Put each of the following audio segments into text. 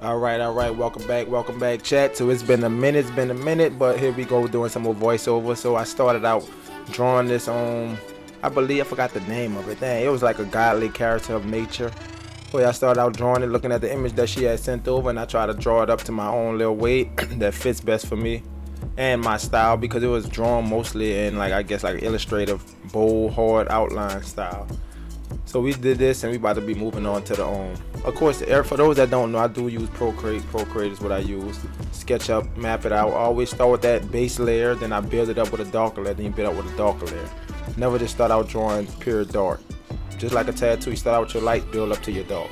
All right. Welcome back, chat. So it's been a minute, but here we go doing some more voiceover. So I started out drawing this on, I believe I forgot the name of it. Dang, it was like a godly character of nature. So yeah, I started out drawing it, looking at the image that she had sent over, and I tried to draw it up to my own little way that fits best for me and my style because it was drawn mostly in like I guess like illustrative, bold, hard outline style. So we did this, and we about to be moving on to the Of course, for those that don't know, I do use Procreate. Procreate is what I use. SketchUp, map it out. I always start with that base layer, then I build it up with a darker layer, then you build up with a darker layer. Never just start out drawing pure dark. Just like a tattoo, you start out with your light, build up to your dark.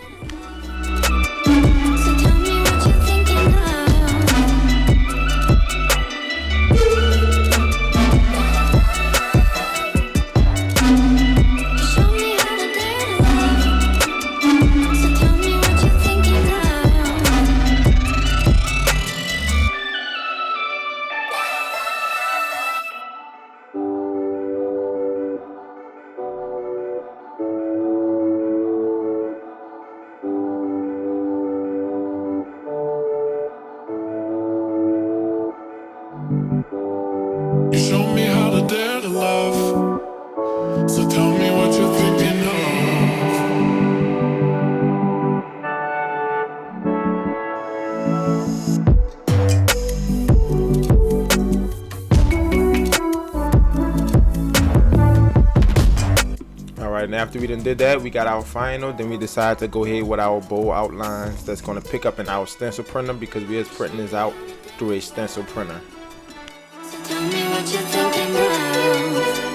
You show me how to dare to love. So tell me what you're thinking Alright, and after we done did that, we got our final. Then we decided to go ahead with our bold outlines that's going to pick up in our stencil printer because we is printing this out through a stencil printer. Tell me what you're thinking now.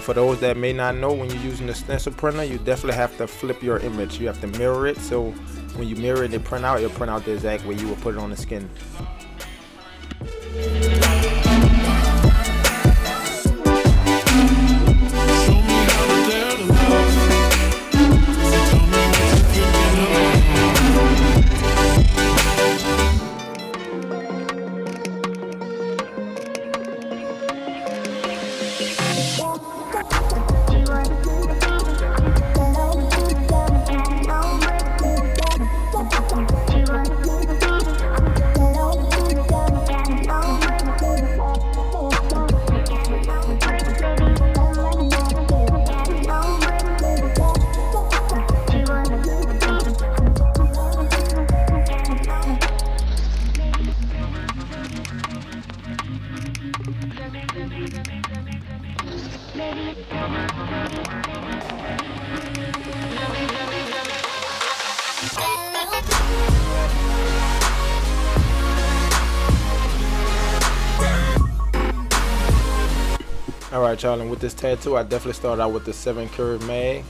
For those that may not know, when you're using the stencil printer, you definitely have to flip your image. You have to mirror it, so when you mirror it, it'll print out the exact way you will put it on the skin. Alright y'all, and with this tattoo I definitely started out with the 7 curve mag.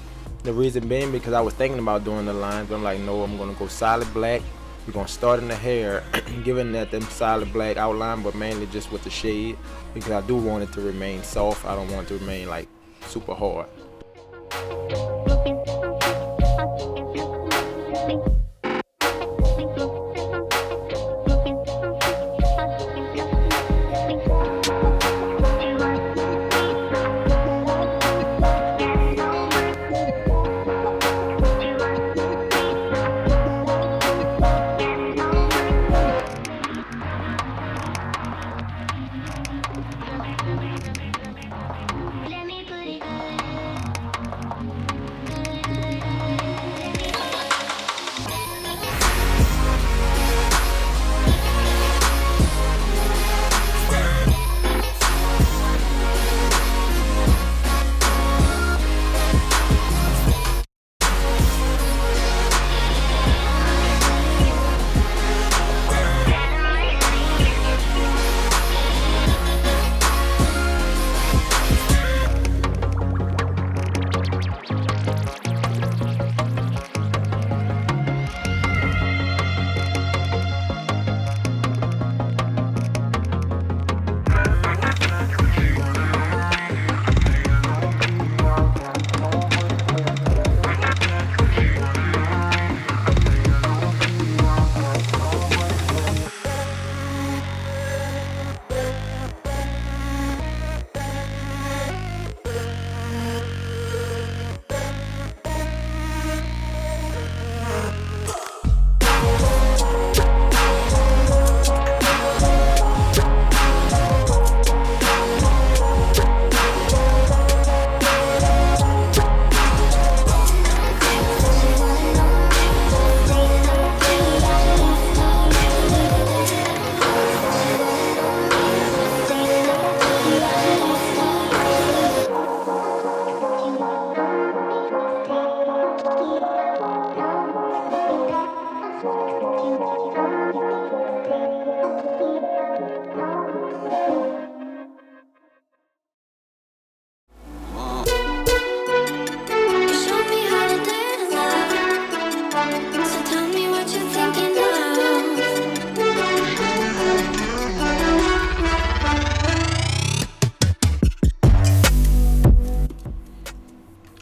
The reason being because I was thinking about doing the lines, but I'm like, no, I'm gonna go solid black. We're gonna start in the hair, giving that them solid black outline, but mainly just with the shade because I do want it to remain soft. I don't want it to remain like super hard.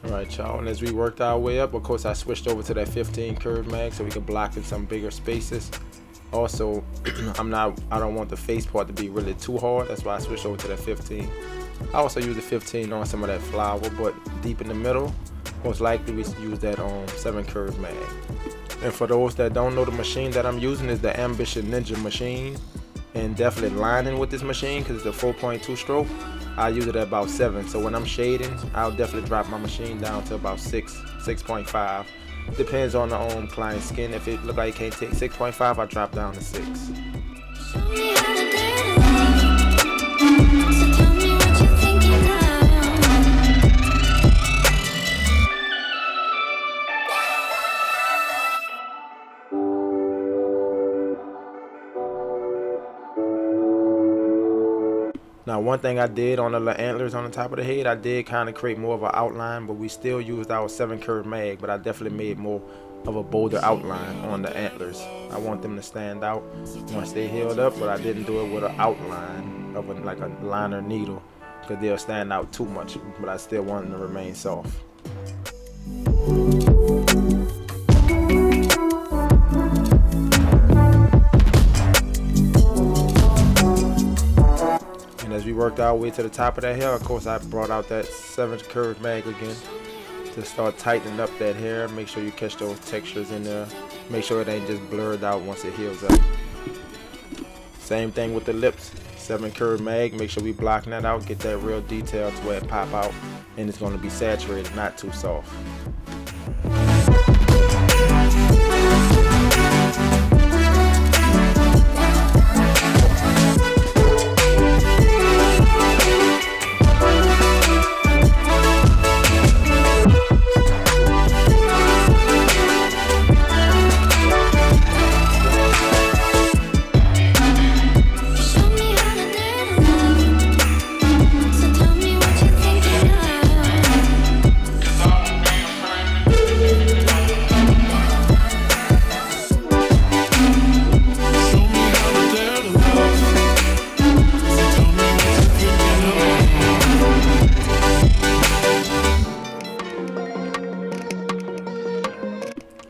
Alright, y'all, and as we worked our way up, of course I switched over to that 15 curve mag so we could block in some bigger spaces. Also, I don't want the face part to be really too hard, that's why I switched over to that 15. I also use the 15 on some of that flower, but deep in the middle, most likely we use that 7 curve mag. And for those that don't know, the machine that I'm using is the Ambition Ninja machine, and definitely lining with this machine because it's a 4.2 stroke. I use it at about 7, so when I'm shading, I'll definitely drop my machine down to about 6.5. Depends on the client's skin. If it look like it can't take 6.5, I drop down to 6. Now, one thing I did on the little antlers on the top of the head, I did kind of create more of an outline, but we still used our 7 curve mag, but I definitely made more of a bolder outline on the antlers. I want them to stand out once they healed up, but I didn't do it with an outline of like a liner needle because they'll stand out too much, but I still want them to remain soft. As we worked our way to the top of that hair, of course I brought out that 7 curve mag again to start tightening up that hair. Make sure you catch those textures in there. Make sure it ain't just blurred out once it heals up. Same thing with the lips. 7 curve mag, make sure we blocking that out, get that real detail to where it pop out, and it's going to be saturated, not too soft.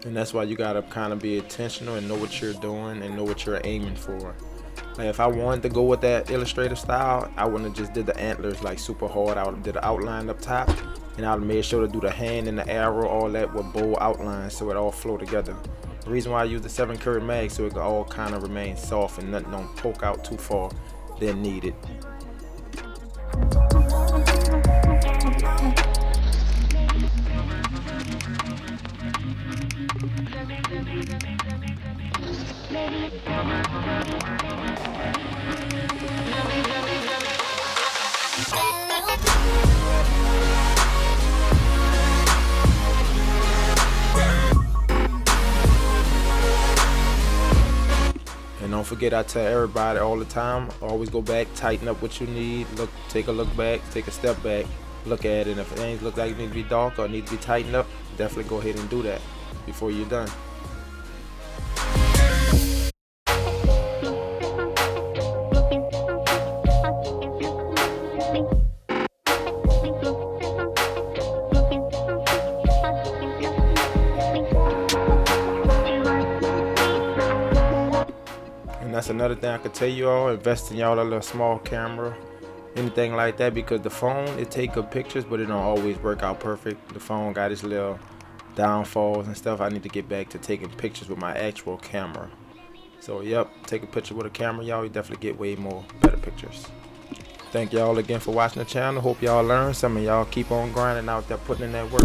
And that's why you gotta kind of be intentional and know what you're doing and know what you're aiming for. Like if I wanted to go with that illustrative style, I wouldn't have just did the antlers like super hard. I would have did the outline up top, and I would have made sure to do the hand and the arrow, all that with bold outlines so it all flow together. The reason why I use the 7 curve mag so it can all kind of remain soft and nothing don't poke out too far than needed. And don't forget, I tell everybody all the time, always go back, tighten up what you need, look, take a look back, take a step back, look at it, and if it ain't look like it needs to be dark or need to be tightened up, definitely go ahead and do that before you're done. And that's another thing I could tell you all, invest in y'all a little small camera, anything like that, because the phone, it take good pictures, but it don't always work out perfect. The phone got its little downfalls and stuff. I need to get back to taking pictures with my actual camera. So yep, take a picture with a camera, y'all, you definitely get way more better pictures. Thank y'all again for watching the channel. Hope y'all learned. Some of y'all keep on grinding out there, putting in that work.